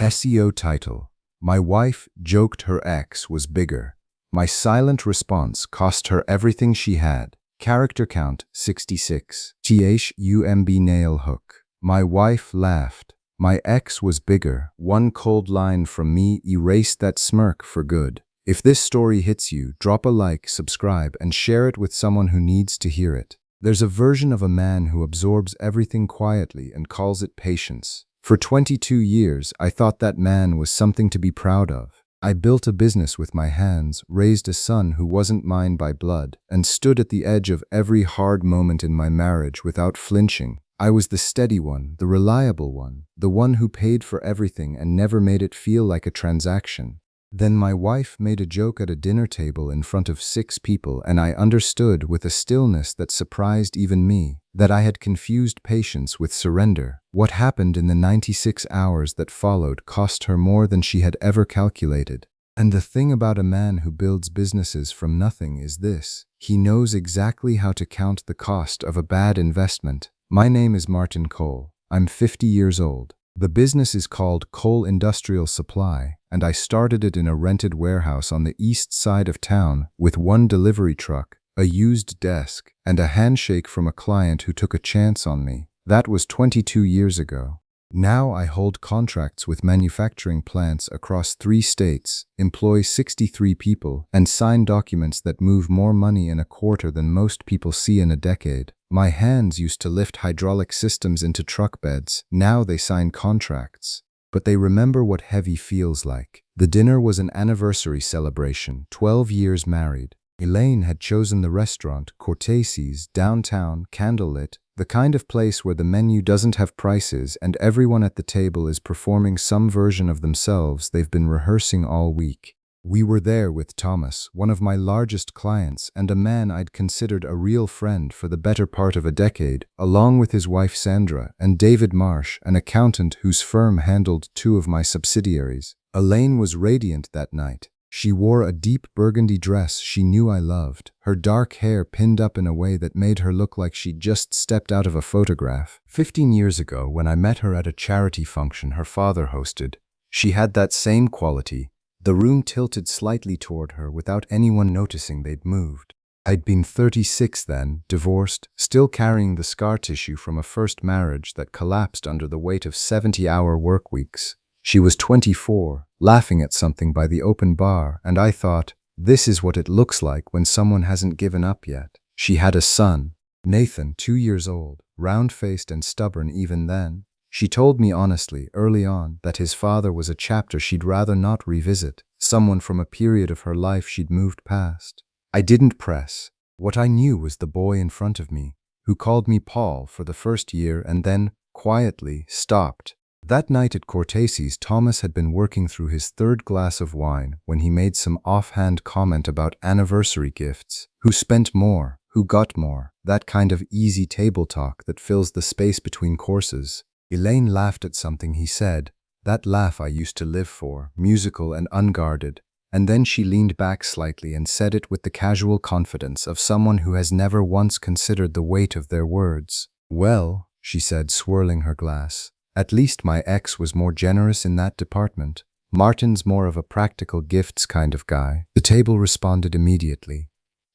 SEO title: My wife joked her ex was bigger. My silent response cost her everything she had. Character count 66. THUMB nail hook. My wife laughed. My ex was bigger. One cold line from me erased that smirk for good. If this story hits you, drop a like, subscribe, and share it with someone who needs to hear it. There's a version of a man who absorbs everything quietly and calls it patience. For 22 years, I thought that man was something to be proud of. I built a business with my hands, raised a son who wasn't mine by blood, and stood at the edge of every hard moment in my marriage without flinching. I was the steady one, the reliable one, the one who paid for everything and never made it feel like a transaction. Then my wife made a joke at a dinner table in front of 6 people, and I understood with a stillness that surprised even me that I had confused patience with surrender. What happened in the 96 hours that followed cost her more than she had ever calculated. And the thing about a man who builds businesses from nothing is this: he knows exactly how to count the cost of a bad investment. My name is Martin Cole. I'm 50 years old. The business is called Cole Industrial Supply, and I started it in a rented warehouse on the east side of town with 1 delivery truck, a used desk, and a handshake from a client who took a chance on me. That was 22 years ago. Now I hold contracts with manufacturing plants across 3 states, employ 63 people, and sign documents that move more money in a quarter than most people see in a decade. My hands used to lift hydraulic systems into truck beds. Now they sign contracts. But they remember what heavy feels like. The dinner was an anniversary celebration, 12 years married. Elaine had chosen the restaurant, Cortesi's, downtown, candlelit, the kind of place where the menu doesn't have prices and everyone at the table is performing some version of themselves they've been rehearsing all week. We were there with Thomas, one of my largest clients and a man I'd considered a real friend for the better part of a decade, along with his wife Sandra and David Marsh, an accountant whose firm handled 2 of my subsidiaries. Elaine was radiant that night. She wore a deep burgundy dress she knew I loved, her dark hair pinned up in a way that made her look like she'd just stepped out of a photograph. 15 years ago, when I met her at a charity function her father hosted, she had that same quality. The room tilted slightly toward her without anyone noticing they'd moved. I'd been 36 then, divorced, still carrying the scar tissue from a first marriage that collapsed under the weight of 70-hour work weeks. She was 24, laughing at something by the open bar, and I thought, this is what it looks like when someone hasn't given up yet. She had a son, Nathan, 2 years old, round-faced and stubborn even then. She told me honestly, early on, that his father was a chapter she'd rather not revisit, someone from a period of her life she'd moved past. I didn't press. What I knew was the boy in front of me, who called me Paul for the first year and then, quietly, stopped. That night at Cortesi's, Thomas had been working through his 3rd glass of wine when he made some offhand comment about anniversary gifts. Who spent more? Who got more? That kind of easy table talk that fills the space between courses. Elaine laughed at something he said, that laugh I used to live for, musical and unguarded, and then she leaned back slightly and said it with the casual confidence of someone who has never once considered the weight of their words. Well, she said, swirling her glass, at least my ex was more generous in that department. Martin's more of a practical gifts kind of guy. The table responded immediately.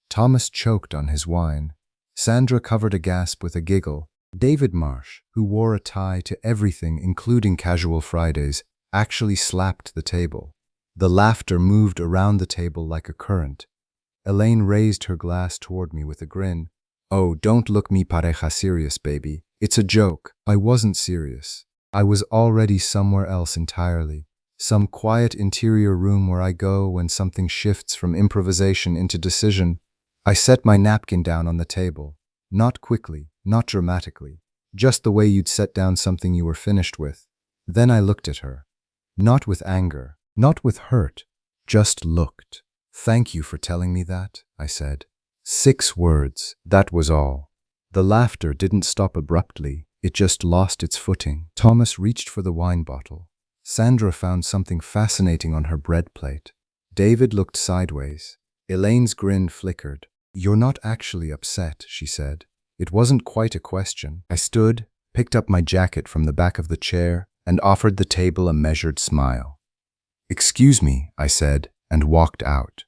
Thomas choked on his wine. Sandra covered a gasp with a giggle. David Marsh, who wore a tie to everything including casual Fridays, actually slapped the table. The laughter moved around the table like a current. Elaine raised her glass toward me with a grin. Oh, don't look me pareja serious, baby. It's a joke. I wasn't serious. I was already somewhere else entirely. Some quiet interior room where I go when something shifts from improvisation into decision. I set my napkin down on the table. Not quickly, not dramatically, just the way you'd set down something you were finished with. Then I looked at her. Not with anger, not with hurt, just looked. Thank you for telling me that, I said. 6 words, that was all. The laughter didn't stop abruptly, it just lost its footing. Thomas reached for the wine bottle. Sandra found something fascinating on her bread plate. David looked sideways. Elaine's grin flickered. You're not actually upset, she said. It wasn't quite a question. I stood, picked up my jacket from the back of the chair, and offered the table a measured smile. "Excuse me," I said, and walked out.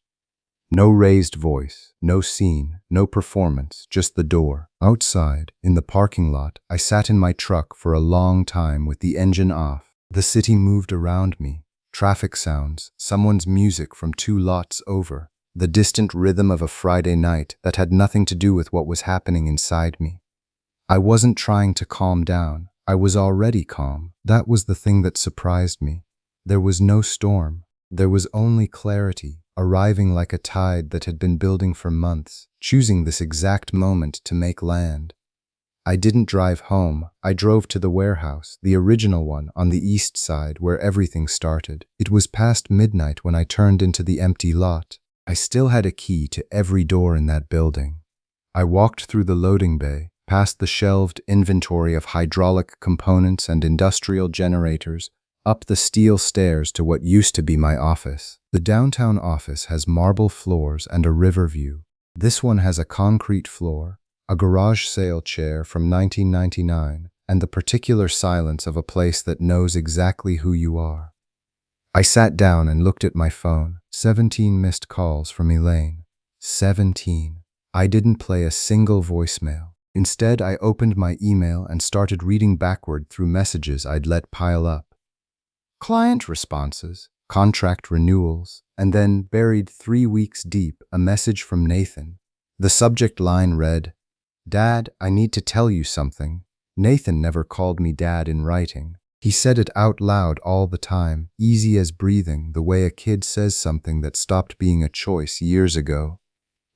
No raised voice, no scene, no performance, just the door. Outside, in the parking lot, I sat in my truck for a long time with the engine off. The city moved around me. Traffic sounds, someone's music from 2 lots over, the distant rhythm of a Friday night that had nothing to do with what was happening inside me. I wasn't trying to calm down. I was already calm. That was the thing that surprised me. There was no storm. There was only clarity, arriving like a tide that had been building for months, choosing this exact moment to make land. I didn't drive home. I drove to the warehouse, the original one on the east side where everything started. It was past midnight when I turned into the empty lot. I still had a key to every door in that building. I walked through the loading bay, past the shelved inventory of hydraulic components and industrial generators, up the steel stairs to what used to be my office. The downtown office has marble floors and a river view. This one has a concrete floor, a garage sale chair from 1999, and the particular silence of a place that knows exactly who you are. I sat down and looked at my phone. 17 missed calls from Elaine. 17. I didn't play a single voicemail. Instead, I opened my email and started reading backward through messages I'd let pile up. Client responses, contract renewals, and then, buried 3 weeks deep, a message from Nathan. The subject line read, "Dad, I need to tell you something." Nathan never called me Dad in writing. He said it out loud all the time, easy as breathing, the way a kid says something that stopped being a choice years ago.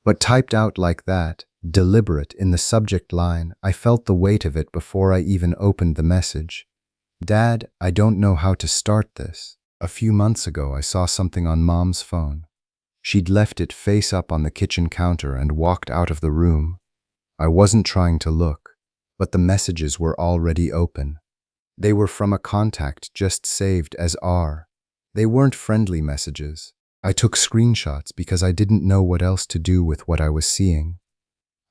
But typed out like that, deliberate in the subject line, I felt the weight of it before I even opened the message. "Dad, I don't know how to start this. A few months ago, I saw something on Mom's phone. She'd left it face up on the kitchen counter and walked out of the room. I wasn't trying to look, but the messages were already open. They were from a contact just saved as R. They weren't friendly messages. I took screenshots because I didn't know what else to do with what I was seeing.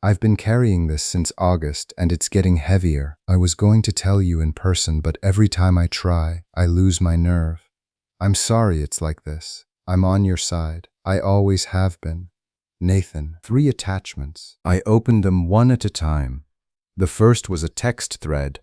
I've been carrying this since August, and it's getting heavier. I was going to tell you in person, but every time I try, I lose my nerve. I'm sorry it's like this. I'm on your side. I always have been. Nathan." 3 attachments. I opened them one at a time. The first was a text thread.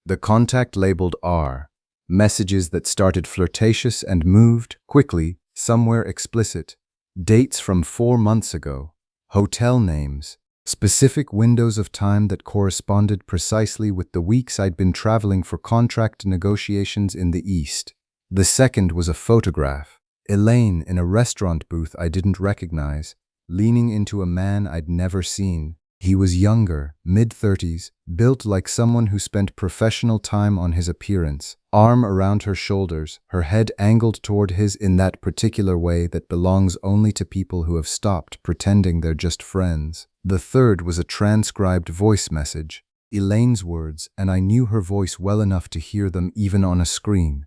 The contact labeled R. Messages that started flirtatious and moved, quickly, somewhere explicit. Dates from 4 months ago. Hotel names. Specific windows of time that corresponded precisely with the weeks I'd been traveling for contract negotiations in the East. The second was a photograph. Elaine in a restaurant booth I didn't recognize, leaning into a man I'd never seen. He was younger, mid-30s, built like someone who spent professional time on his appearance, arm around her shoulders, her head angled toward his in that particular way that belongs only to people who have stopped pretending they're just friends. The third was a transcribed voice message, Elaine's words, and I knew her voice well enough to hear them even on a screen.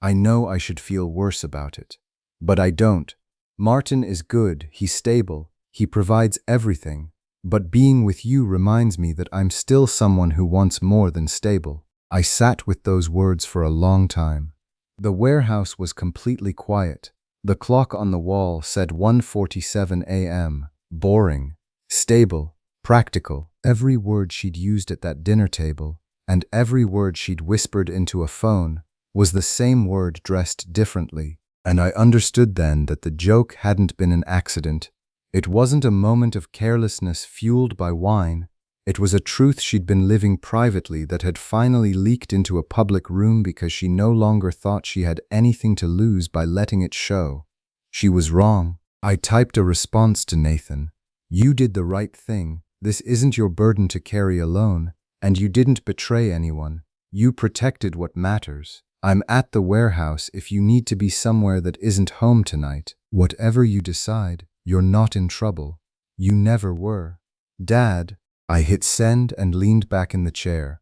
I know I should feel worse about it, but I don't. Martin is good, he's stable, he provides everything. But being with you reminds me that I'm still someone who wants more than stable. I sat with those words for a long time. The warehouse was completely quiet. The clock on the wall said 1:47 a.m. Boring, stable, practical. Every word she'd used at that dinner table, and every word she'd whispered into a phone, was the same word dressed differently. And I understood then that the joke hadn't been an accident. It wasn't a moment of carelessness fueled by wine. It was a truth she'd been living privately that had finally leaked into a public room because she no longer thought she had anything to lose by letting it show. She was wrong. I typed a response to Nathan. "You did the right thing. This isn't your burden to carry alone. And you didn't betray anyone. You protected what matters. I'm at the warehouse if you need to be somewhere that isn't home tonight. Whatever you decide, you're not in trouble. You never were. Dad." I hit send and leaned back in the chair.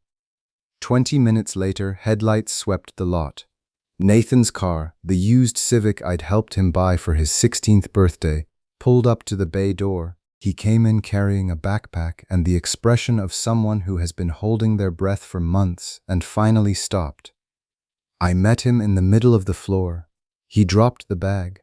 20 minutes later, headlights swept the lot. Nathan's car, the used Civic I'd helped him buy for his 16th birthday, pulled up to the bay door. He came in carrying a backpack and the expression of someone who has been holding their breath for months and finally stopped. I met him in the middle of the floor. He dropped the bag.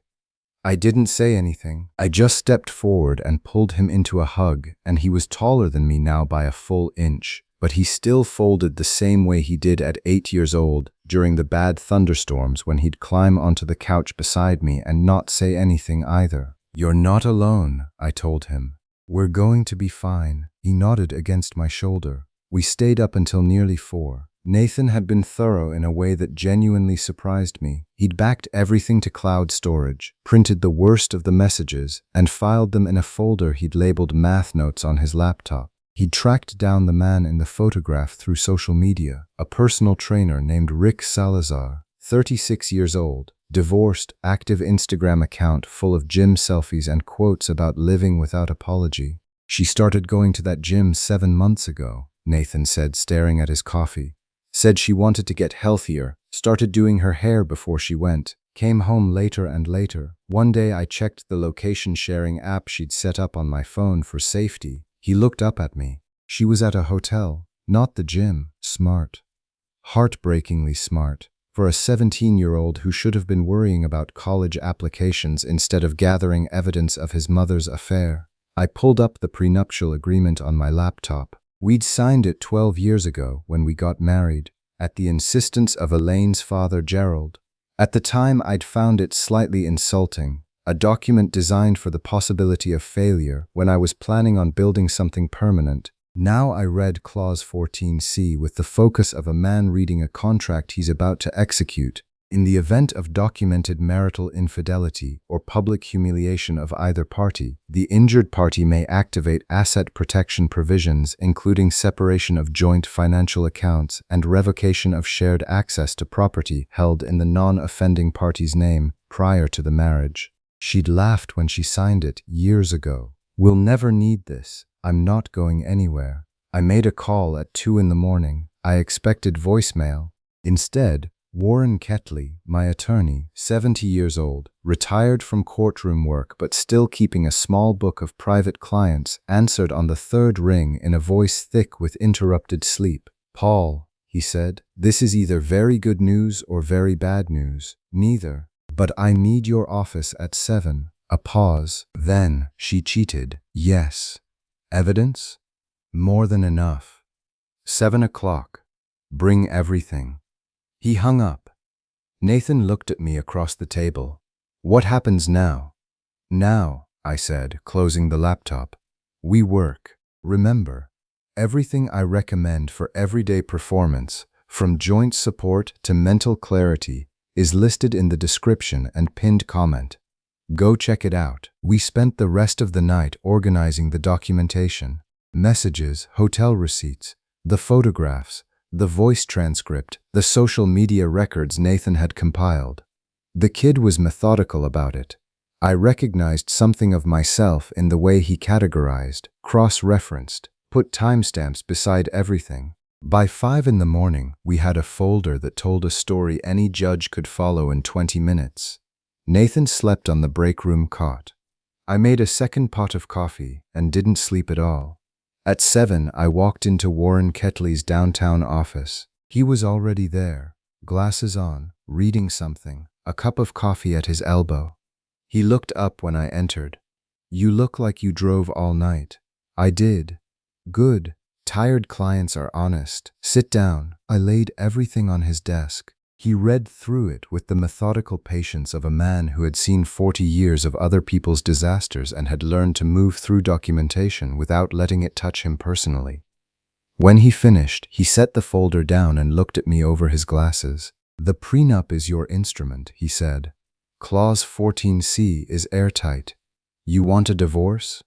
I didn't say anything. I just stepped forward and pulled him into a hug, and he was taller than me now by a full inch, but he still folded the same way he did at 8 years old during the bad thunderstorms when he'd climb onto the couch beside me and not say anything either. "You're not alone," I told him. "We're going to be fine." He nodded against my shoulder. We stayed up until nearly 4. Nathan had been thorough in a way that genuinely surprised me. He'd backed everything to cloud storage, printed the worst of the messages, and filed them in a folder he'd labeled math notes on his laptop. He'd tracked down the man in the photograph through social media, a personal trainer named Rick Salazar, 36 years old, divorced, active Instagram account full of gym selfies and quotes about living without apology. "She started going to that gym 7 months ago," Nathan said, staring at his coffee. "Said she wanted to get healthier, started doing her hair before she went, came home later and later. One day I checked the location sharing app she'd set up on my phone for safety. He looked up at me. She was at a hotel, not the gym. Smart. Heartbreakingly smart. For a 17-year-old who should have been worrying about college applications instead of gathering evidence of his mother's affair." I pulled up the prenuptial agreement on my laptop. We'd signed it 12 years ago when we got married, at the insistence of Elaine's father, Gerald. At the time, I'd found it slightly insulting, a document designed for the possibility of failure when I was planning on building something permanent. Now I read Clause 14C with the focus of a man reading a contract he's about to execute. In the event of documented marital infidelity or public humiliation of either party, the injured party may activate asset protection provisions, including separation of joint financial accounts and revocation of shared access to property held in the non-offending party's name prior to the marriage. She'd laughed when she signed it years ago. "We'll never need this. I'm not going anywhere." I made a call at 2 in the morning. I expected voicemail. Instead, Warren Ketley, my attorney, 70 years old, retired from courtroom work but still keeping a small book of private clients, answered on the third ring in a voice thick with interrupted sleep. "Paul," he said, "this is either very good news or very bad news. Neither. But I need your office at 7. A pause. "Then, she cheated." "Yes." "Evidence?" "More than enough." 7 o'clock. "Bring everything." He hung up. Nathan looked at me across the table. "What happens now?" "Now," I said, closing the laptop, "we work. Remember, everything I recommend for everyday performance, from joint support to mental clarity, is listed in the description and pinned comment. Go check it out." We spent the rest of the night organizing the documentation. Messages, hotel receipts, the photographs, the voice transcript, the social media records Nathan had compiled. The kid was methodical about it. I recognized something of myself in the way he categorized, cross-referenced, put timestamps beside everything. By 5 in the morning, we had a folder that told a story any judge could follow in 20 minutes. Nathan slept on the break room cot. I made a second pot of coffee and didn't sleep at all. At 7, I walked into Warren Ketley's downtown office. He was already there, glasses on, reading something, a cup of coffee at his elbow. He looked up when I entered. "You look like you drove all night." "I did." "Good. Tired clients are honest. Sit down." I laid everything on his desk. He read through it with the methodical patience of a man who had seen 40 years of other people's disasters and had learned to move through documentation without letting it touch him personally. When he finished, he set the folder down and looked at me over his glasses. "The prenup is your instrument," he said. "Clause 14C is airtight. You want a divorce?"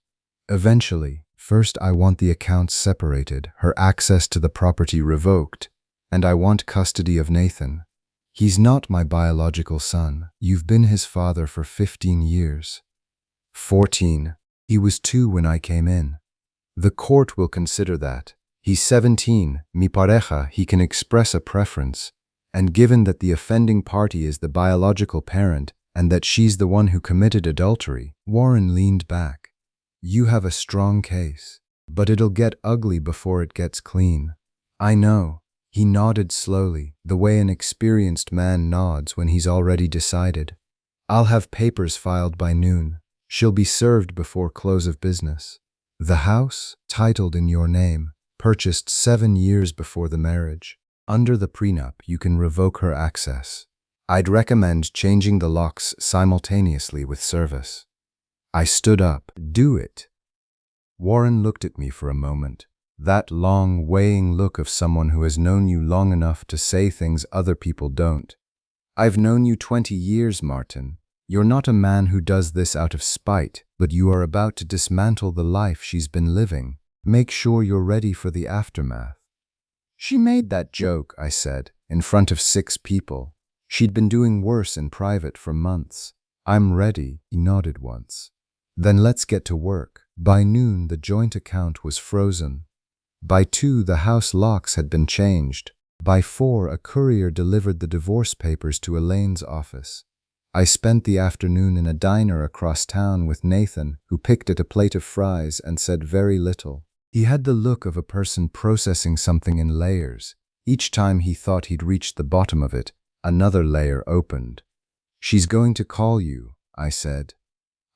"Eventually. First, I want the accounts separated, her access to the property revoked, and I want custody of Nathan. He's not my biological son. You've been his father for 15 years. 14. He was 2 when I came in. The court will consider that. He's 17, mi pareja, he can express a preference. And given that the offending party is the biological parent and that she's the one who committed adultery," Warren leaned back. "You have a strong case, but it'll get ugly before it gets clean." "I know." He nodded slowly, the way an experienced man nods when he's already decided. I'll have papers filed by noon. She'll be served before close of business. The house, titled in your name, purchased 7 years before the marriage. Under the prenup, you can revoke her access. I'd recommend changing the locks simultaneously with service. I stood up. Do it. Warren looked at me for a moment. That long, weighing look of someone who has known you long enough to say things other people don't. I've known you 20 years, Martin. You're not a man who does this out of spite, but you are about to dismantle the life she's been living. Make sure you're ready for the aftermath. She made that joke, I said, in front of 6 people. She'd been doing worse in private for months. I'm ready, he nodded once. Then let's get to work. By noon, the joint account was frozen. By 2, the house locks had been changed. By 4, a courier delivered the divorce papers to Elaine's office. I spent the afternoon in a diner across town with Nathan, who picked at a plate of fries and said very little. He had the look of a person processing something in layers. Each time he thought he'd reached the bottom of it, another layer opened. She's going to call you, I said.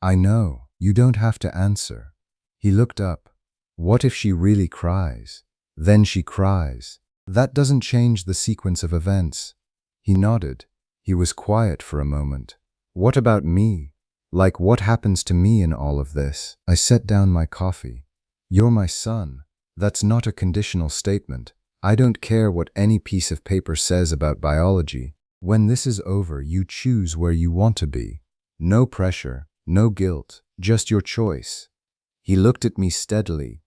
I know, you don't have to answer. He looked up. What if she really cries? Then she cries. That doesn't change the sequence of events. He nodded. He was quiet for a moment. What about me? Like, what happens to me in all of this? I set down my coffee. You're my son. That's not a conditional statement. I don't care what any piece of paper says about biology. When this is over, you choose where you want to be. No pressure, no guilt, just your choice. He looked at me steadily.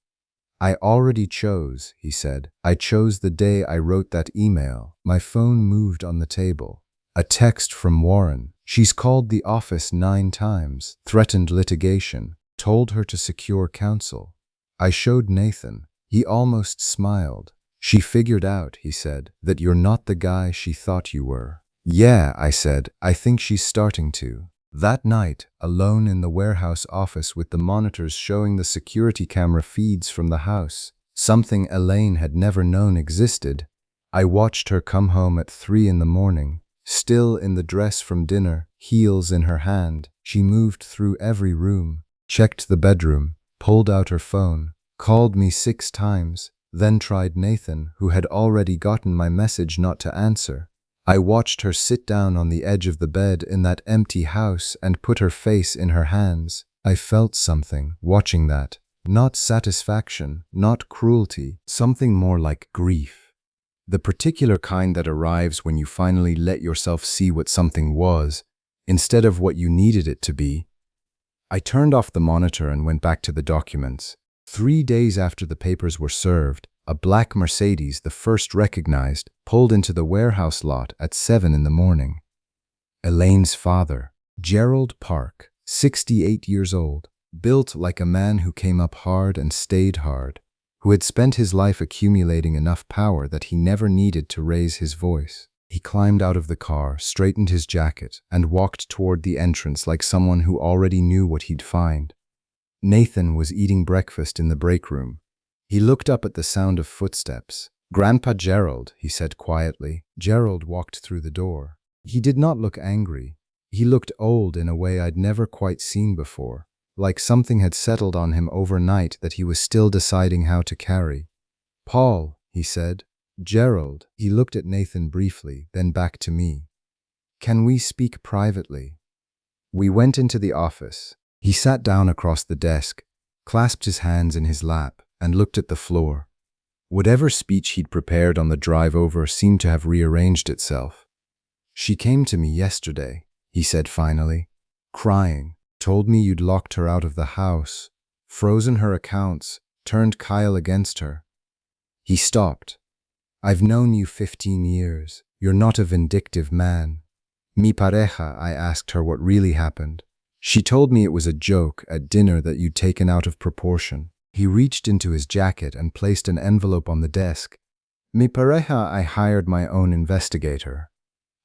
I already chose, he said. I chose the day I wrote that email. My phone moved on the table. A text from Warren. She's called the office 9 times, threatened litigation, told her to secure counsel. I showed Nathan. He almost smiled. She figured out, he said, that you're not the guy she thought you were. Yeah, I said, I think she's starting to. That night, alone in the warehouse office with the monitors showing the security camera feeds from the house, something Elaine had never known existed, I watched her come home at 3 in the morning. Still in the dress from dinner, heels in her hand, she moved through every room, checked the bedroom, pulled out her phone, called me 6 times, then tried Nathan, who had already gotten my message not to answer. I watched her sit down on the edge of the bed in that empty house and put her face in her hands. I felt something, watching that. Not satisfaction, not cruelty, something more like grief. The particular kind that arrives when you finally let yourself see what something was, instead of what you needed it to be. I turned off the monitor and went back to the documents. 3 days after the papers were served, a black Mercedes, the first recognized, pulled into the warehouse lot at 7 in the morning. Elaine's father, Gerald Park, 68 years old, built like a man who came up hard and stayed hard, who had spent his life accumulating enough power that he never needed to raise his voice. He climbed out of the car, straightened his jacket, and walked toward the entrance like someone who already knew what he'd find. Nathan was eating breakfast in the break room. He looked up at the sound of footsteps. "Grandpa Gerald," he said quietly. Gerald walked through the door. He did not look angry. He looked old in a way I'd never quite seen before, like something had settled on him overnight that he was still deciding how to carry. "Paul," he said. "Gerald." He looked at Nathan briefly, then back to me. "Can we speak privately?" We went into the office. He sat down across the desk, clasped his hands in his lap, and looked at the floor. Whatever speech he'd prepared on the drive over seemed to have rearranged itself. "She came to me yesterday," he said finally, crying, "told me you'd locked her out of the house, frozen her accounts, turned Kyle against her." He stopped. "I've known you 15 years. You're not a vindictive man." "Mi pareja," I asked her what really happened. She told me it was a joke at dinner that you'd taken out of proportion. He reached into his jacket and placed an envelope on the desk. "Mi pareja, I hired my own investigator."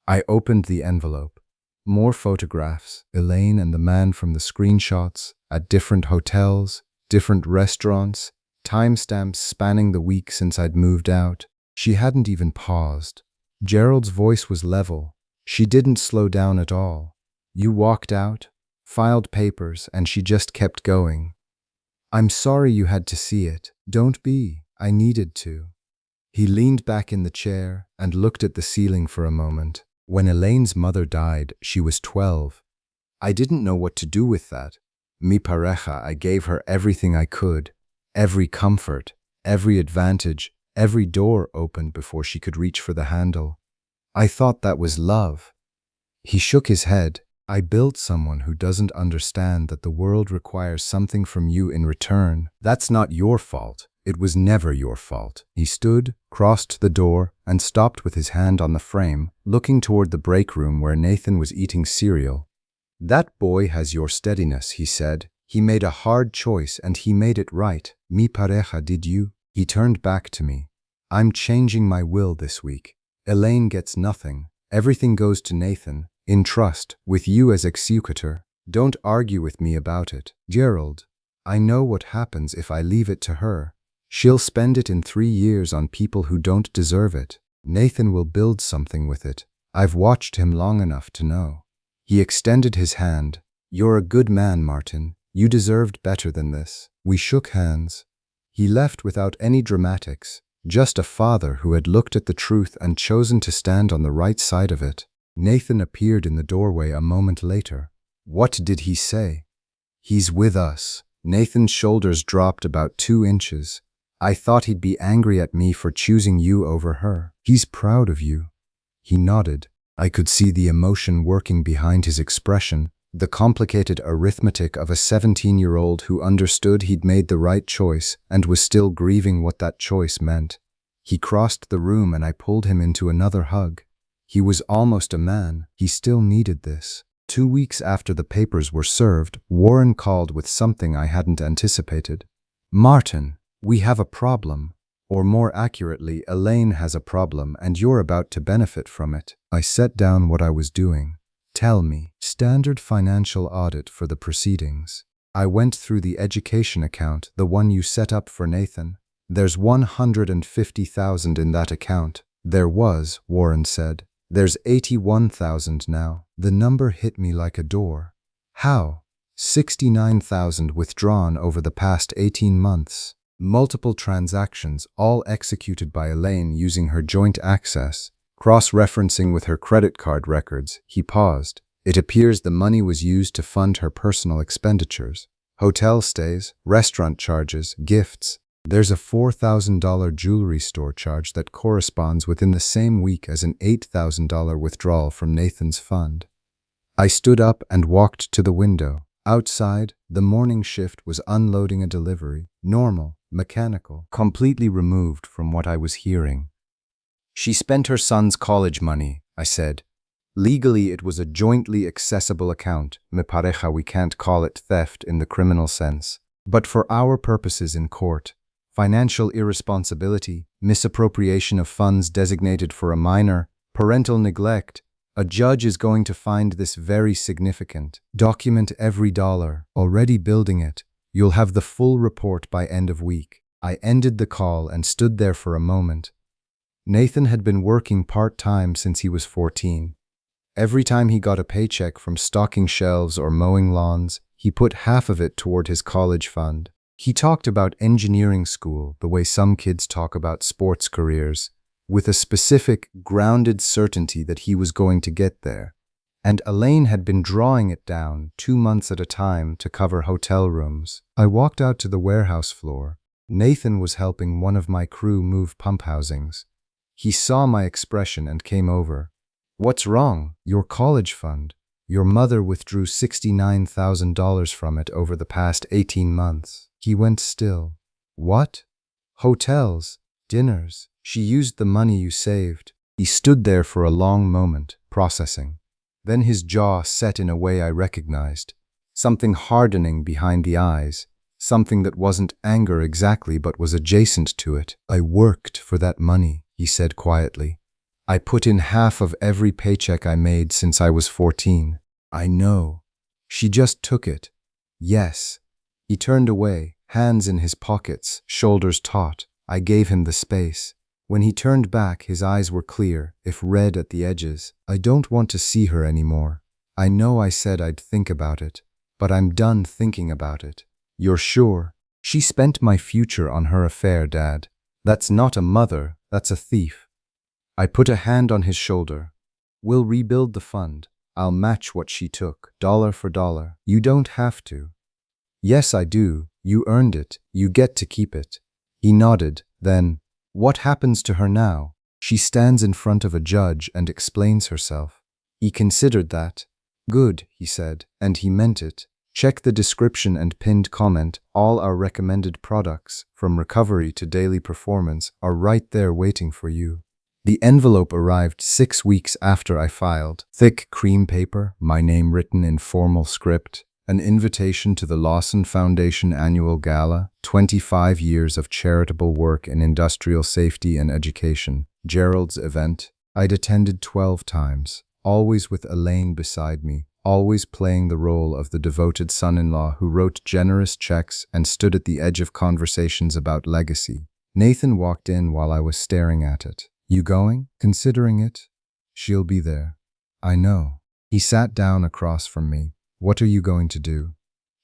I opened the envelope. More photographs, Elaine and the man from the screenshots, at different hotels, different restaurants, timestamps spanning the week since I'd moved out. She hadn't even paused. Gerald's voice was level. She didn't slow down at all. You walked out, filed papers, and she just kept going. I'm sorry you had to see it. Don't be. I needed to. He leaned back in the chair and looked at the ceiling for a moment. When Elaine's mother died, she was 12. I didn't know what to do with that. Mi pareja, I gave her everything I could. Every comfort, every advantage, every door opened before she could reach for the handle. I thought that was love. He shook his head. I built someone who doesn't understand that the world requires something from you in return. That's not your fault. It was never your fault. He stood, crossed the door, and stopped with his hand on the frame, looking toward the break room where Nathan was eating cereal. That boy has your steadiness, he said. He made a hard choice and he made it right. Mi pareja, did you? He turned back to me. I'm changing my will this week. Elaine gets nothing. Everything goes to Nathan, in trust, with you as executor. Don't argue with me about it. Gerald, I know what happens if I leave it to her. She'll spend it in 3 years on people who don't deserve it. Nathan will build something with it. I've watched him long enough to know. He extended his hand. You're a good man, Martin. You deserved better than this. We shook hands. He left without any dramatics, just a father who had looked at the truth and chosen to stand on the right side of it. Nathan appeared in the doorway a moment later. What did he say? He's with us. Nathan's shoulders dropped about 2 inches. I thought he'd be angry at me for choosing you over her. He's proud of you. He nodded. I could see the emotion working behind his expression, the complicated arithmetic of a 17-year-old who understood he'd made the right choice and was still grieving what that choice meant. He crossed the room and I pulled him into another hug. He was almost a man. He still needed this. 2 weeks after the papers were served, Warren called with something I hadn't anticipated. Martin, we have a problem. Or more accurately, Elaine has a problem and you're about to benefit from it. I set down what I was doing. Tell me. Standard financial audit for the proceedings. I went through the education account, the one you set up for Nathan. There's $150,000 in that account. There was, Warren said. There's $81,000 now. The number hit me like a door. How? $69,000 withdrawn over the past 18 months. Multiple transactions, all executed by Elaine using her joint access. Cross-referencing with her credit card records, he paused. It appears the money was used to fund her personal expenditures. Hotel stays, restaurant charges, gifts. There's a $4,000 jewelry store charge that corresponds within the same week as an $8,000 withdrawal from Nathan's fund. I stood up and walked to the window. Outside, the morning shift was unloading a delivery. Normal, mechanical, completely removed from what I was hearing. She spent her son's college money, I said. Legally, it was a jointly accessible account. Me pareja, we can't call it theft in the criminal sense. But for our purposes in court, financial irresponsibility, misappropriation of funds designated for a minor, parental neglect, a judge is going to find this very significant. Document every dollar. Already building it. You'll have the full report by end of week. I ended the call and stood there for a moment. Nathan had been working part-time since he was 14. Every time he got a paycheck from stocking shelves or mowing lawns, he put half of it toward his college fund. He talked about engineering school the way some kids talk about sports careers, with a specific, grounded certainty that he was going to get there. And Elaine had been drawing it down 2 months at a time to cover hotel rooms. I walked out to the warehouse floor. Nathan was helping one of my crew move pump housings. He saw my expression and came over. What's wrong? Your college fund. Your mother withdrew $69,000 from it over the past 18 months. He went still. What? Hotels, dinners. She used the money you saved. He stood there for a long moment, processing. Then his jaw set in a way I recognized. Something hardening behind the eyes. Something that wasn't anger exactly but was adjacent to it. I worked for that money, he said quietly. I put in half of every paycheck I made since I was 14. I know. She just took it. Yes. He turned away, hands in his pockets, shoulders taut. I gave him the space. When he turned back, his eyes were clear, if red at the edges. I don't want to see her anymore. I know I said I'd think about it, but I'm done thinking about it. You're sure? She spent my future on her affair, Dad. That's not a mother, that's a thief. I put a hand on his shoulder. We'll rebuild the fund. I'll match what she took, dollar for dollar. You don't have to. Yes, I do. You earned it. You get to keep it. He nodded. Then, what happens to her now? She stands in front of a judge and explains herself. He considered that. Good, he said, and he meant it. Check the description and pinned comment. All our recommended products, from recovery to daily performance, are right there waiting for you. The envelope arrived 6 weeks after I filed. Thick cream paper, my name written in formal script, an invitation to the Lawson Foundation Annual Gala, 25 years of charitable work in industrial safety and education. Gerald's event. I'd attended 12 times, always with Elaine beside me, always playing the role of the devoted son-in-law who wrote generous checks and stood at the edge of conversations about legacy. Nathan walked in while I was staring at it. You going? Considering it? She'll be there. I know. He sat down across from me. What are you going to do?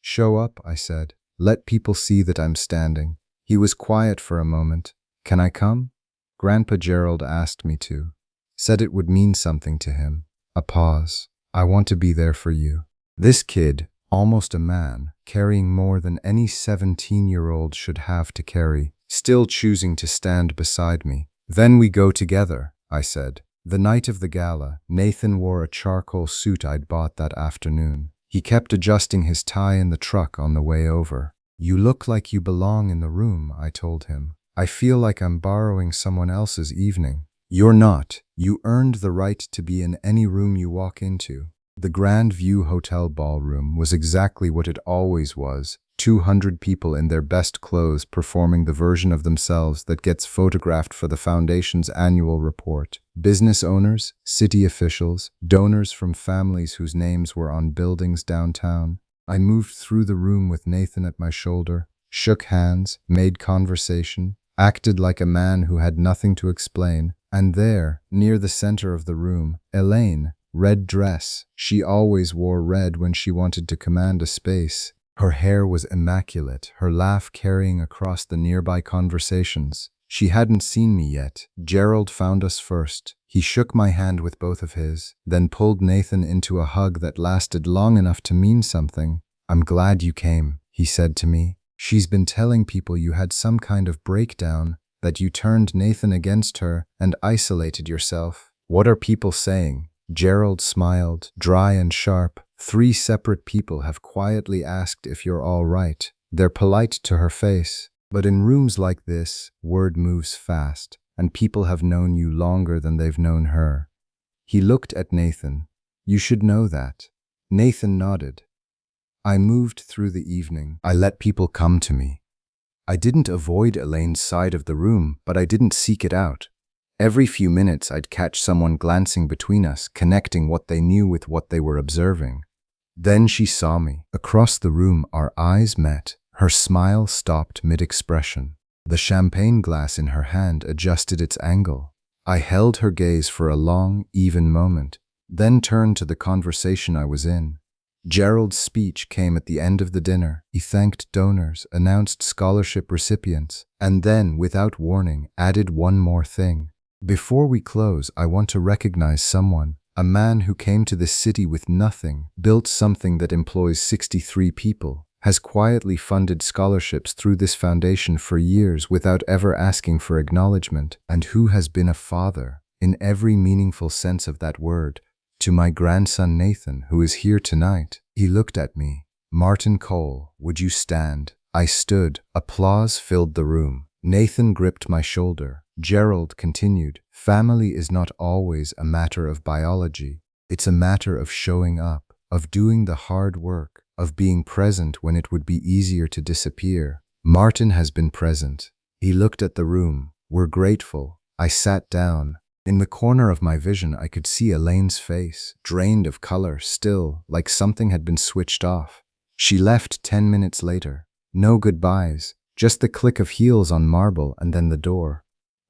Show up, I said. Let people see that I'm standing. He was quiet for a moment. Can I come? Grandpa Gerald asked me to. Said it would mean something to him. A pause. I want to be there for you. This kid, almost a man, carrying more than any 17-year-old should have to carry, still choosing to stand beside me. Then we go together, I said. The night of the gala, Nathan wore a charcoal suit I'd bought that afternoon. He kept adjusting his tie in the truck on the way over. You look like you belong in the room, I told him. I feel like I'm borrowing someone else's evening. You're not. You earned the right to be in any room you walk into. The Grand View Hotel ballroom was exactly what it always was. 200 people in their best clothes performing the version of themselves that gets photographed for the foundation's annual report. Business owners, city officials, donors from families whose names were on buildings downtown. I moved through the room with Nathan at my shoulder, shook hands, made conversation, acted like a man who had nothing to explain. And there, near the center of the room, Elaine, red dress. She always wore red when she wanted to command a space. Her hair was immaculate, her laugh carrying across the nearby conversations. She hadn't seen me yet. Gerald found us first. He shook my hand with both of his, then pulled Nathan into a hug that lasted long enough to mean something. I'm glad you came, he said to me. She's been telling people you had some kind of breakdown, that you turned Nathan against her and isolated yourself. What are people saying? Gerald smiled, dry and sharp. 3 separate people have quietly asked if you're all right. They're polite to her face. But in rooms like this, word moves fast, and people have known you longer than they've known her. He looked at Nathan. You should know that. Nathan nodded. I moved through the evening. I let people come to me. I didn't avoid Elaine's side of the room, but I didn't seek it out. Every few minutes I'd catch someone glancing between us, connecting what they knew with what they were observing. Then she saw me. Across the room, our eyes met. Her smile stopped mid-expression. The champagne glass in her hand adjusted its angle. I held her gaze for a long, even moment, then turned to the conversation I was in. Gerald's speech came at the end of the dinner. He thanked donors, announced scholarship recipients, and then, without warning, added one more thing. Before we close, I want to recognize someone. A man who came to this city with nothing, built something that employs 63 people, has quietly funded scholarships through this foundation for years without ever asking for acknowledgement, and who has been a father, in every meaningful sense of that word, to my grandson Nathan, who is here tonight. He looked at me. Martin Cole, would you stand? I stood. Applause filled the room. Nathan gripped my shoulder. Gerald continued, family is not always a matter of biology. It's a matter of showing up, of doing the hard work, of being present when it would be easier to disappear. Martin has been present. He looked at the room. We're grateful. I sat down. In the corner of my vision, I could see Elaine's face, drained of color, still, like something had been switched off. She left 10 minutes later. No goodbyes, just the click of heels on marble and then the door.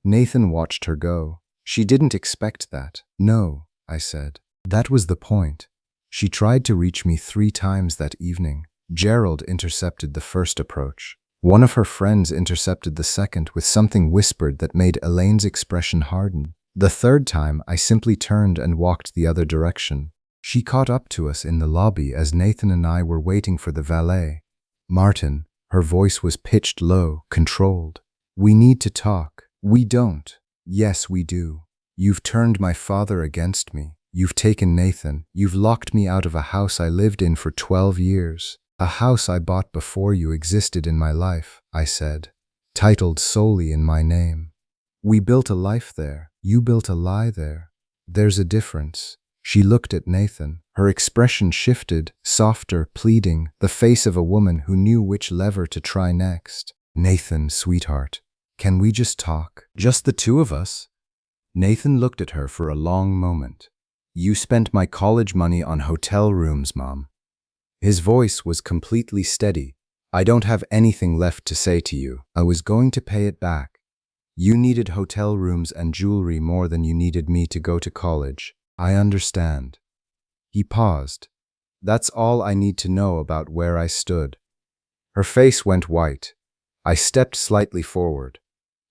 Nathan watched her go. She didn't expect that. No, I said. That was the point. She tried to reach me 3 times that evening. Gerald intercepted the first approach. One of her friends intercepted the second with something whispered that made Elaine's expression harden. The third time, I simply turned and walked the other direction. She caught up to us in the lobby as Nathan and I were waiting for the valet. Martin, her voice was pitched low, controlled. We need to talk. We don't. Yes, we do. You've turned my father against me. You've taken Nathan. You've locked me out of a house I lived in for 12 years. A house I bought before you existed in my life, I said, titled solely in my name. We built a life there. You built a lie there. There's a difference. She looked at Nathan. Her expression shifted, softer, pleading, the face of a woman who knew which lever to try next. Nathan, sweetheart, can we just talk? Just the two of us? Nathan looked at her for a long moment. You spent my college money on hotel rooms, Mom. His voice was completely steady. I don't have anything left to say to you. I was going to pay it back. You needed hotel rooms and jewelry more than you needed me to go to college. I understand. He paused. That's all I need to know about where I stood. Her face went white. I stepped slightly forward.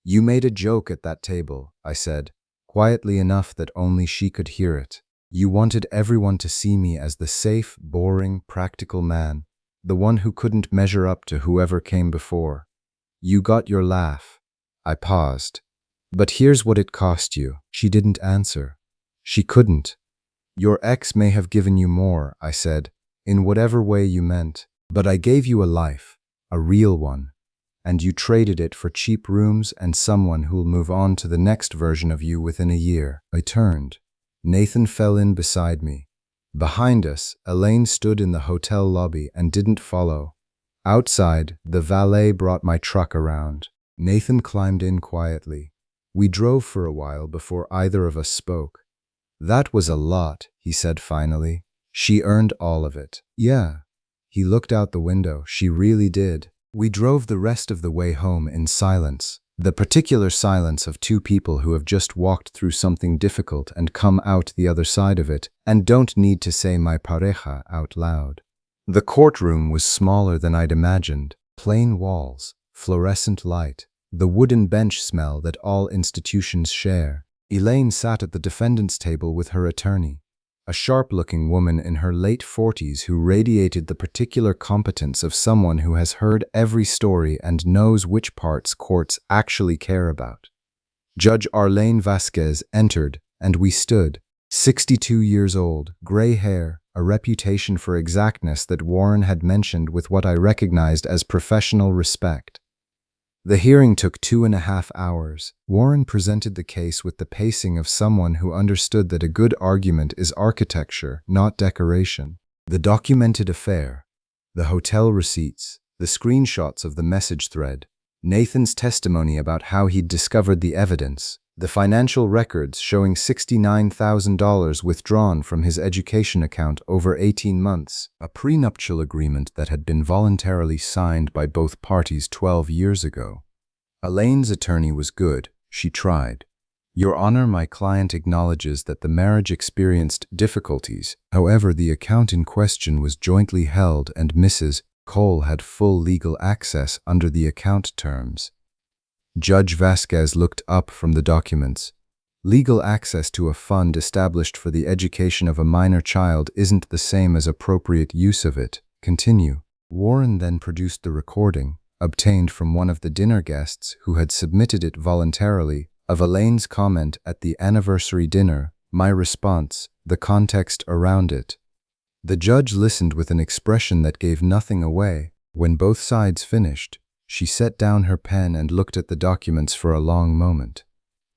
You made a joke at that table, I said, quietly enough that only she could hear it. You wanted everyone to see me as the safe, boring, practical man, the one who couldn't measure up to whoever came before. You got your laugh. I paused. But here's what it cost you. She didn't answer. She couldn't. Your ex may have given you more, I said, in whatever way you meant, but I gave you a life, a real one, and you traded it for cheap rooms and someone who'll move on to the next version of you within a year. I turned. Nathan fell in beside me. Behind us, Elaine stood in the hotel lobby and didn't follow. Outside, the valet brought my truck around. Nathan climbed in quietly. We drove for a while before either of us spoke. That was a lot, he said finally. She earned all of it. Yeah. He looked out the window. She really did. We drove the rest of the way home in silence. The particular silence of two people who have just walked through something difficult and come out the other side of it and don't need to say my pareja out loud. The courtroom was smaller than I'd imagined. Plain walls, fluorescent light, the wooden bench smell that all institutions share. Elaine sat at the defendant's table with her attorney, a sharp-looking woman in her late 40s who radiated the particular competence of someone who has heard every story and knows which parts courts actually care about. Judge Arlene Vasquez entered, and we stood. 62 years old, gray hair, a reputation for exactness that Warren had mentioned with what I recognized as professional respect. The hearing took 2.5 hours. Warren presented the case with the pacing of someone who understood that a good argument is architecture, not decoration. The documented affair, the hotel receipts, the screenshots of the message thread, Nathan's testimony about how he'd discovered the evidence, the financial records showing $69,000 withdrawn from his education account over 18 months, a prenuptial agreement that had been voluntarily signed by both parties 12 years ago. Elaine's attorney was good. She tried. Your Honor, my client acknowledges that the marriage experienced difficulties. However, the account in question was jointly held and Mrs. Cole had full legal access under the account terms. Judge Vasquez looked up from the documents. Legal access to a fund established for the education of a minor child isn't the same as appropriate use of it. Continue. Warren then produced the recording, obtained from one of the dinner guests who had submitted it voluntarily, of Elaine's comment at the anniversary dinner, my response, the context around it. The judge listened with an expression that gave nothing away. When both sides finished, she set down her pen and looked at the documents for a long moment.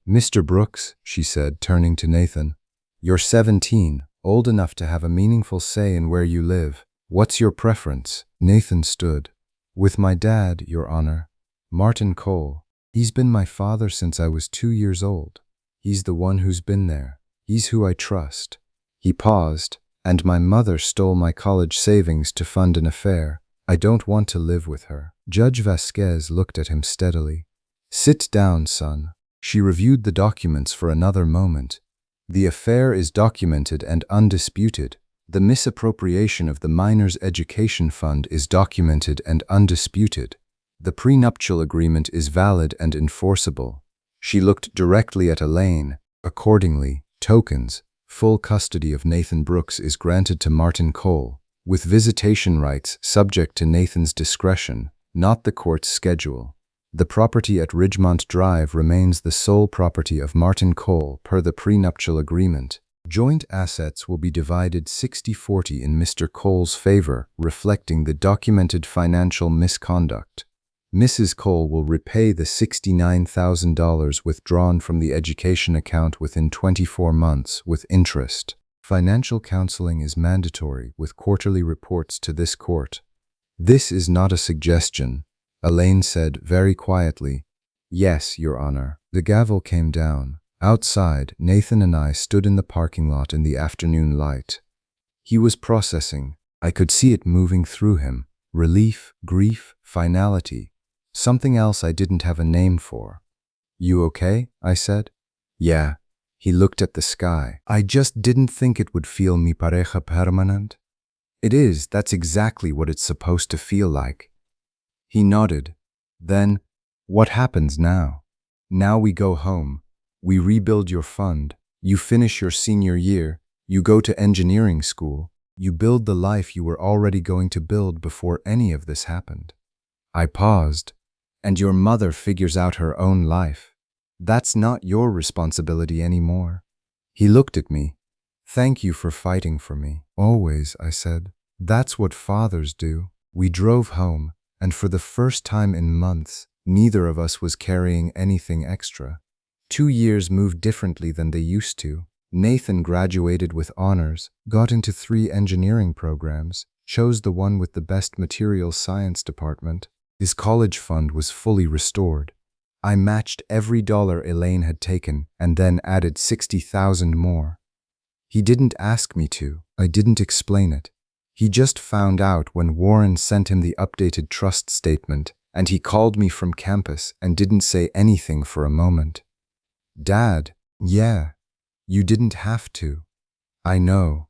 Mr. Brooks, she said, turning to Nathan, you're 17, old enough to have a meaningful say in where you live. What's your preference? Nathan stood. With my dad, Your Honor. Martin Cole. He's been my father since I was 2 years old. He's the one who's been there. He's who I trust. He paused, and my mother stole my college savings to fund an affair. I don't want to live with her. Judge Vasquez looked at him steadily. Sit down, son. She reviewed the documents for another moment. The affair is documented and undisputed. The misappropriation of the minor's education fund is documented and undisputed. The prenuptial agreement is valid and enforceable. She looked directly at Elaine. Accordingly, tokens, full custody of Nathan Brooks is granted to Martin Cole, with visitation rights subject to Nathan's discretion, not the court's schedule. The property at Ridgemont Drive remains the sole property of Martin Cole per the prenuptial agreement. Joint assets will be divided 60-40 in Mr. Cole's favor, reflecting the documented financial misconduct. Mrs. Cole will repay the $69,000 withdrawn from the education account within 24 months with interest. Financial counseling is mandatory with quarterly reports to this court. This is not a suggestion, Elaine said very quietly. Yes, Your Honor. The gavel came down. Outside, Nathan and I stood in the parking lot in the afternoon light. He was processing. I could see it moving through him. Relief, grief, finality. Something else I didn't have a name for. You okay? I said. Yeah. He looked at the sky. I just didn't think it would feel mi pareja permanent. It is. That's exactly what it's supposed to feel like. He nodded. Then, what happens now? Now we go home. We rebuild your fund. You finish your senior year. You go to engineering school. You build the life you were already going to build before any of this happened. I paused. And your mother figures out her own life. That's not your responsibility anymore. He looked at me. Thank you for fighting for me. Always, I said. That's what fathers do. We drove home, and for the first time in months, neither of us was carrying anything extra. 2 years moved differently than they used to. Nathan graduated with honors, got into 3 engineering programs, chose the one with the best materials science department. His college fund was fully restored. I matched every dollar Elaine had taken and then added 60,000 more. He didn't ask me to. I didn't explain it. He just found out when Warren sent him the updated trust statement, and he called me from campus and didn't say anything for a moment. Dad, yeah, you didn't have to. I know.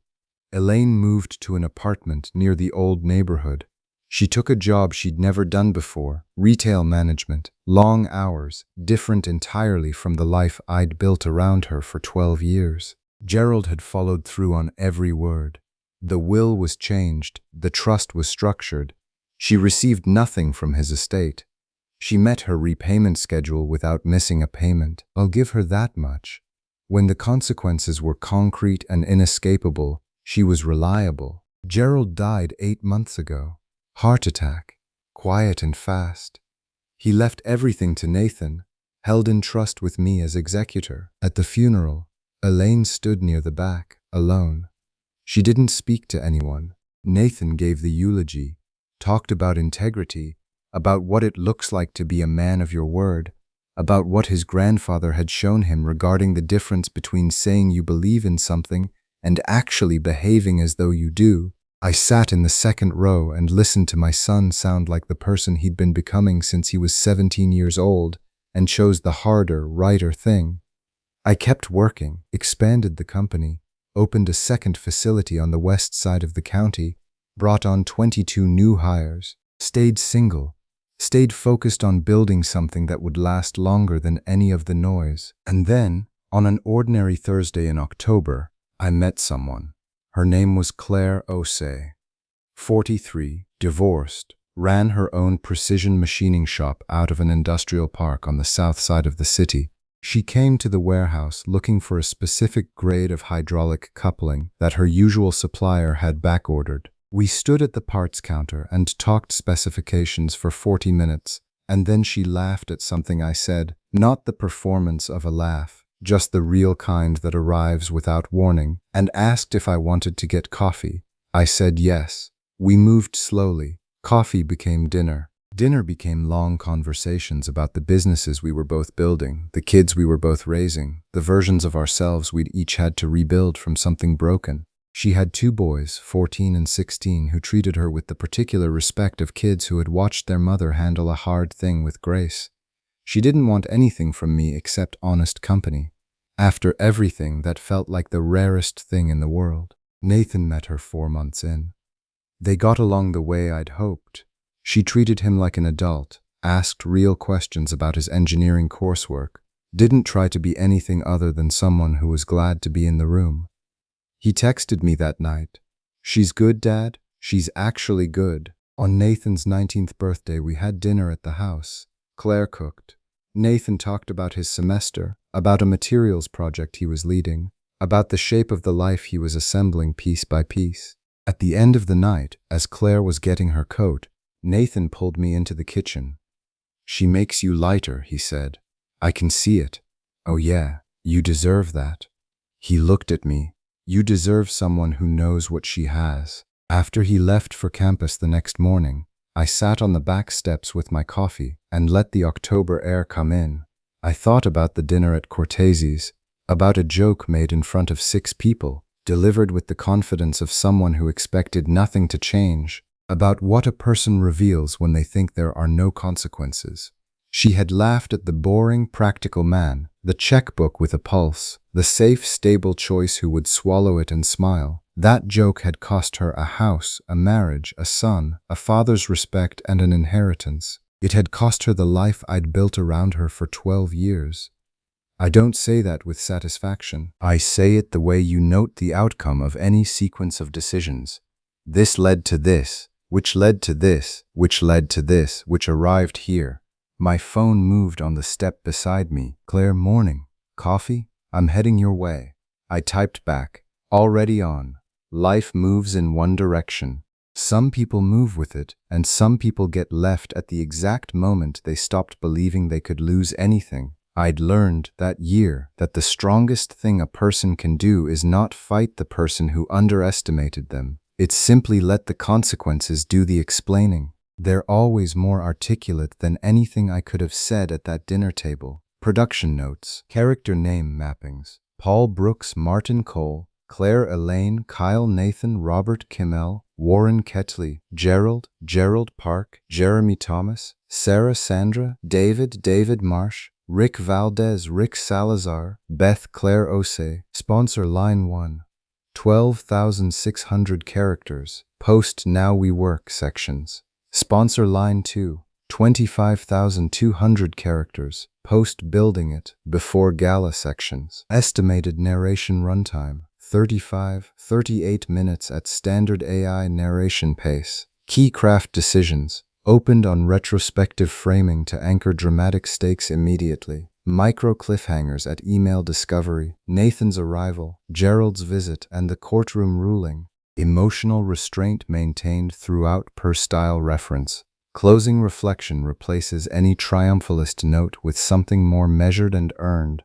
Elaine moved to an apartment near the old neighborhood. She took a job she'd never done before, retail management, long hours, different entirely from the life I'd built around her for 12 years. Gerald had followed through on every word. The will was changed, the trust was structured. She received nothing from his estate. She met her repayment schedule without missing a payment. I'll give her that much. When the consequences were concrete and inescapable, she was reliable. Gerald died 8 months ago. Heart attack, quiet and fast. He left everything to Nathan, held in trust with me as executor. At the funeral, Elaine stood near the back, alone. She didn't speak to anyone. Nathan gave the eulogy, talked about integrity, about what it looks like to be a man of your word, about what his grandfather had shown him regarding the difference between saying you believe in something and actually behaving as though you do. I sat in the second row and listened to my son sound like the person he'd been becoming since he was 17 years old and chose the harder, righter thing. I kept working, expanded the company, opened a second facility on the west side of the county, brought on 22 new hires, stayed single, stayed focused on building something that would last longer than any of the noise. And then, on an ordinary Thursday in October, I met someone. Her name was Claire Osei. 43, divorced, ran her own precision machining shop out of an industrial park on the south side of the city. She came to the warehouse looking for a specific grade of hydraulic coupling that her usual supplier had backordered. We stood at the parts counter and talked specifications for 40 minutes, and then she laughed at something I said, not the performance of a laugh, just the real kind that arrives without warning, and asked if I wanted to get coffee. I said yes. We moved slowly. Coffee became dinner. Dinner became long conversations about the businesses we were both building, the kids we were both raising, the versions of ourselves we'd each had to rebuild from something broken. She had 2 boys, 14 and 16, who treated her with the particular respect of kids who had watched their mother handle a hard thing with grace. She didn't want anything from me except honest company. After everything, that felt like the rarest thing in the world. Nathan met her 4 months in. They got along the way I'd hoped. She treated him like an adult, asked real questions about his engineering coursework, didn't try to be anything other than someone who was glad to be in the room. He texted me that night. "She's good, Dad. She's actually good." On Nathan's 19th birthday, we had dinner at the house. Claire cooked. Nathan talked about his semester, about a materials project he was leading, about the shape of the life he was assembling piece by piece. At the end of the night, as Claire was getting her coat, Nathan pulled me into the kitchen. "She makes you lighter," he said. "I can see it." "Oh yeah, you deserve that." He looked at me. "You deserve someone who knows what she has." After he left for campus the next morning, I sat on the back steps with my coffee and let the October air come in. I thought about the dinner at Cortese's, about a joke made in front of 6 people, delivered with the confidence of someone who expected nothing to change, about what a person reveals when they think there are no consequences. She had laughed at the boring, practical man, the checkbook with a pulse, the safe, stable choice who would swallow it and smile. That joke had cost her a house, a marriage, a son, a father's respect, and an inheritance. It had cost her the life I'd built around her for 12 years. I don't say that with satisfaction. I say it the way you note the outcome of any sequence of decisions. This led to this, which led to this, which led to this, which arrived here. My phone moved on the step beside me. "Claire, morning. Coffee? I'm heading your way." I typed back, "Already on." Life moves in one direction. Some people move with it, and some people get left at the exact moment they stopped believing they could lose anything. I'd learned that year that the strongest thing a person can do is not fight the person who underestimated them. It's simply let the consequences do the explaining. They're always more articulate than anything I could have said at that dinner table. Production notes. Character name mappings. Paul Brooks, Martin Cole, Claire Elaine, Kyle Nathan, Robert Kimmel, Warren Ketley, Gerald, Gerald Park, Jeremy Thomas, Sarah Sandra, David Marsh, Rick Valdez, Rick Salazar, Beth Claire Osei. Sponsor line 1. 12,600 characters. Post Now We Work sections. Sponsor line 2. 25,200 characters. Post Building It Before Gala sections. Estimated narration runtime. 38 minutes at standard AI narration pace. Key craft decisions. Opened on retrospective framing to anchor dramatic stakes immediately. Micro cliffhangers at email discovery, Nathan's arrival, Gerald's visit, and the courtroom ruling. Emotional restraint maintained throughout per style reference. Closing reflection replaces any triumphalist note with something more measured and earned.